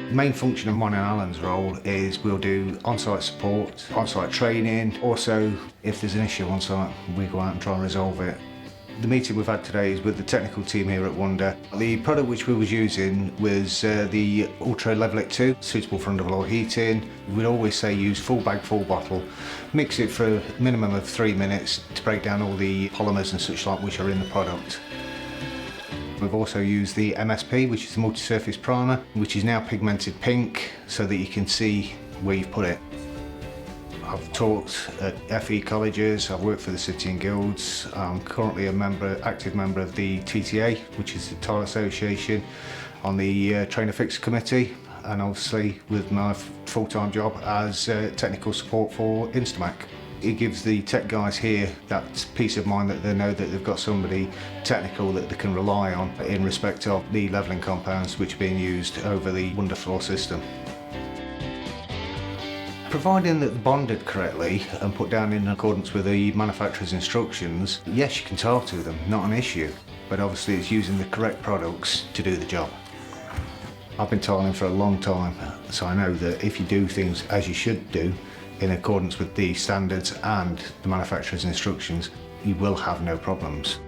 The main function of mine and Alan's role is we'll do on-site support, on-site training. Also, if there's an issue on site, we go out and try and resolve it. The meeting we've had today is with the technical team here at Wunda. The product which we was using was the Ultra Level It 2, suitable for underfloor heating. We'd always say use full bag, full bottle. Mix it for a minimum of 3 minutes to break down all the polymers and such like which are in the product. We've also used the MSP, which is the multi-surface primer, which is now pigmented pink so that you can see where you've put it. I've taught at FE colleges, I've worked for the City and Guilds. I'm currently active member of the TTA, which is the Tile Association, on the Trainer Fixer Committee, and obviously with my full-time job as technical support for Instamac. It gives the tech guys here that peace of mind that they know that they've got somebody technical that they can rely on in respect of the levelling compounds which are being used over the Underfloor system. Providing that they're bonded correctly and put down in accordance with the manufacturer's instructions, yes, you can tile to them, not an issue, but obviously it's using the correct products to do the job. I've been tiling for a long time, so I know that if you do things as you should do, in accordance with the standards and the manufacturer's instructions, you will have no problems.